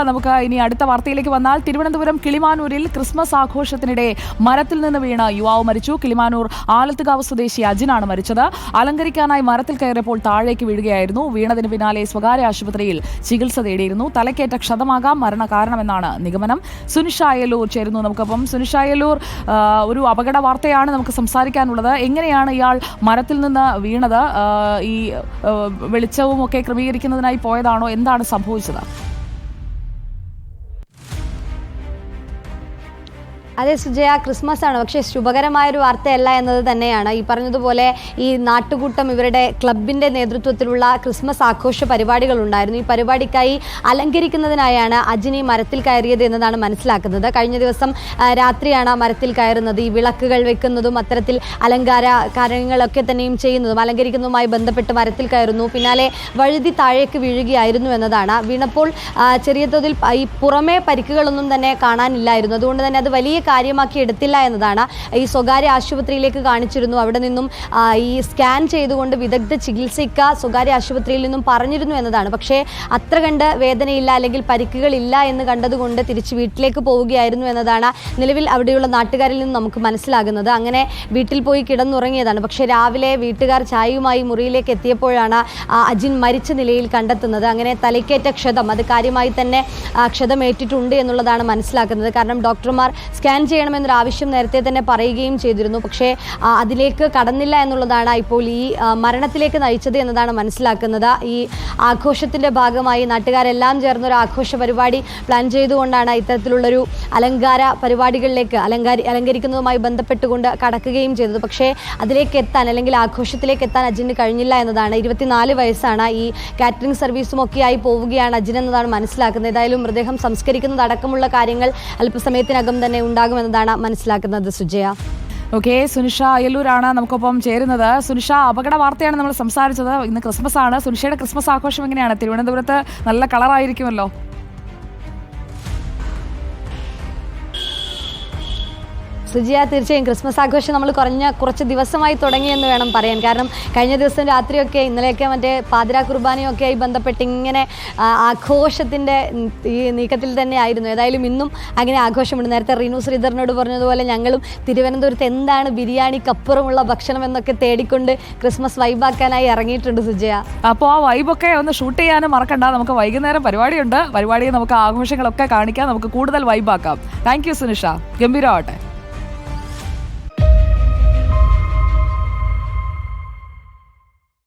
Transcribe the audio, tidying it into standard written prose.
നമുക്ക് ഇനി അടുത്ത വാർത്തയിലേക്ക് വന്നാൽ തിരുവനന്തപുരം കിളിമാനൂരിൽ ക്രിസ്മസ് ആഘോഷത്തിനിടെ മരത്തിൽ നിന്ന് വീണ് യുവാവ് മരിച്ചു. കിളിമാനൂർ ആലത്തുകാവ് സ്വദേശി അജിനാണ് മരിച്ചത്. അലങ്കരിക്കാനായി മരത്തിൽ കയറിയപ്പോൾ താഴേക്ക് വീഴുകയായിരുന്നു. വീണതിന് പിന്നാലെ സ്വകാര്യ ആശുപത്രിയിൽ ചികിത്സ തേടിയിരുന്നു. തലക്കേറ്റ ക്ഷതമാകാം മരണകാരണമെന്നാണ് നിഗമനം. സുനിഷ അയലൂർ ചേരുന്നു നമുക്കൊപ്പം. സുനിഷ അയലൂർ, ഒരു അപകട വാർത്തയാണ് നമുക്ക് സംസാരിക്കാനുള്ളത്. എങ്ങനെയാണ് ഇയാൾ മരത്തിൽ നിന്ന് വീണത്? ഈ വെളിച്ചവും ഒക്കെ ക്രമീകരിക്കുന്നതിനായി പോയതാണോ? എന്താണ് സംഭവിച്ചത്? അതെ സുജയ, ക്രിസ്മസ് ആണ്, പക്ഷേ ശുഭകരമായൊരു വാർത്തയല്ല എന്നത് തന്നെയാണ്. ഈ പറഞ്ഞതുപോലെ ഈ നാട്ടുകൂട്ടം ഇവരുടെ ക്ലബിൻ്റെ നേതൃത്വത്തിലുള്ള ക്രിസ്മസ് ആഘോഷ പരിപാടികളുണ്ടായിരുന്നു. ഈ പരിപാടിക്കായി അലങ്കരിക്കുന്നതിനായാണ് അജിനി മരത്തിൽ കയറിയത് എന്നതാണ് മനസ്സിലാക്കുന്നത്. കഴിഞ്ഞ ദിവസം രാത്രിയാണ് മരത്തിൽ കയറുന്നത്. ഈ വിളക്കുകൾ വെക്കുന്നതും അത്തരത്തിൽ അലങ്കാര കാര്യങ്ങളൊക്കെ തന്നെയും ചെയ്യുന്നതും അലങ്കരിക്കുന്നതുമായി ബന്ധപ്പെട്ട് മരത്തിൽ കയറുന്നു. പിന്നാലെ വഴുതി താഴേക്ക് വീഴുകയായിരുന്നു എന്നതാണ്. വീണപ്പോൾ ചെറിയ തോതിൽ ഈ പുറമേ പരിക്കുകളൊന്നും തന്നെ കാണാനില്ലായിരുന്നു. അതുകൊണ്ട് തന്നെ അത് വലിയ കാര്യമാക്കി എടുത്തില്ല എന്നതാണ്. ഈ സ്വകാര്യ ആശുപത്രിയിലേക്ക് കാണിച്ചിരുന്നു. അവിടെ നിന്നും ഈ സ്കാൻ ചെയ്തുകൊണ്ട് വിദഗ്ധ ചികിത്സിക്ക സ്വകാര്യ ആശുപത്രിയിൽ നിന്നും പറഞ്ഞിരുന്നു എന്നതാണ്. പക്ഷേ അത്ര കണ്ട് വേദനയില്ല അല്ലെങ്കിൽ പരിക്കുകളില്ല എന്ന് കണ്ടതുകൊണ്ട് തിരിച്ച് വീട്ടിലേക്ക് പോവുകയായിരുന്നു എന്നതാണ് നിലവിൽ അവിടെയുള്ള നാട്ടുകാരിൽ നിന്നും നമുക്ക് മനസ്സിലാകുന്നത്. അങ്ങനെ വീട്ടിൽ പോയി കിടന്നുറങ്ങിയതാണ്. പക്ഷേ രാവിലെ വീട്ടുകാർ ചായയുമായി മുറിയിലേക്ക് എത്തിയപ്പോഴാണ് അജിൻ മരിച്ച നിലയിൽ കണ്ടെത്തുന്നത്. അങ്ങനെ തലയ്ക്കേറ്റ ക്ഷതം, അത് കാര്യമായി തന്നെ ക്ഷതമേറ്റിട്ടുണ്ട് എന്നുള്ളതാണ് മനസ്സിലാക്കുന്നത്. കാരണം ഡോക്ടർമാർ സ്കാൻ ചെയ്യണമെന്നൊരു ആവശ്യം നേരത്തെ തന്നെ പറയുകയും ചെയ്തിരുന്നു. പക്ഷേ അതിലേക്ക് കടന്നില്ല എന്നുള്ളതാണ് ഇപ്പോൾ ഈ മരണത്തിലേക്ക് നയിച്ചത് എന്നതാണ് മനസ്സിലാക്കുന്നത്. ഈ ആഘോഷത്തിൻ്റെ ഭാഗമായി നാട്ടുകാരെല്ലാം ചേർന്നൊരു ആഘോഷ പരിപാടി പ്ലാൻ ചെയ്തുകൊണ്ടാണ് ഇത്തരത്തിലുള്ളൊരു അലങ്കാര പരിപാടികളിലേക്ക് അലങ്കരിക്കുന്നതുമായി ബന്ധപ്പെട്ടുകൊണ്ട് കടക്കുകയും ചെയ്തത്. പക്ഷേ അതിലേക്ക് എത്താൻ അല്ലെങ്കിൽ ആഘോഷത്തിലേക്ക് എത്താൻ അജിന് കഴിഞ്ഞില്ല എന്നതാണ്. 24 വയസ്സാണ്. ഈ കാറ്ററിംഗ് സർവീസും ഒക്കെയായി പോവുകയാണ് അജിൻ എന്നതാണ് മനസ്സിലാക്കുന്നത്. ഏതായാലും മൃതദേഹം സംസ്കരിക്കുന്നതടക്കമുള്ള കാര്യങ്ങൾ അല്പസമയത്തിനകം തന്നെ ഉണ്ടാകുമെന്നതാണ് മനസ്സിലാക്കുന്നത്. സുജയ. ഓക്കെ, സുനിഷ അയലൂരാണ് നമുക്കൊപ്പം ചേരുന്നത്. സുനിഷ, അപകട വാർത്തയാണ് നമ്മൾ സംസാരിച്ചത്. ഇന്ന് ക്രിസ്മസ് ആണ്. സുനിഷയുടെ ക്രിസ്മസ് ആഘോഷം എങ്ങനെയാണ്? തിരുവനന്തപുരത്ത് നല്ല കളറായിരിക്കുമല്ലോ. സുജിയ, തീർച്ചയായും ക്രിസ്മസ് ആഘോഷം നമ്മൾ കുറച്ച് ദിവസമായി തുടങ്ങിയെന്ന് വേണം പറയാൻ. കാരണം കഴിഞ്ഞ ദിവസം രാത്രിയൊക്കെ ഇന്നലെയൊക്കെ മറ്റേ പാതിരാ കുർബാനയൊക്കെ ആയി ബന്ധപ്പെട്ട് ഇങ്ങനെ ആഘോഷത്തിൻ്റെ ഈ നീക്കത്തിൽ തന്നെ ആയിരുന്നു. ഏതായാലും ഇന്നും അങ്ങനെ ആഘോഷമുണ്ട്. നേരത്തെ റീനു ശ്രീധരനോട് പറഞ്ഞതുപോലെ ഞങ്ങളും തിരുവനന്തപുരത്ത് എന്താണ് ബിരിയാണിക്കപ്പുറമുള്ള ഭക്ഷണം എന്നൊക്കെ തേടിക്കൊണ്ട് ക്രിസ്മസ് വൈബാക്കാനായി ഇറങ്ങിയിട്ടുണ്ട് സുജയ. അപ്പോൾ ആ വൈബൊക്കെ ഒന്ന് ഷൂട്ട് ചെയ്യാനും മറക്കണ്ട. നമുക്ക് വൈകുന്നേരം പരിപാടിയുണ്ട്. പരിപാടിയിൽ നമുക്ക് ആഘോഷങ്ങളൊക്കെ കാണിക്കാം. നമുക്ക് കൂടുതൽ വൈബാക്കാം. Thank you Sunisha, ഗംഭീരമാവട്ടെ.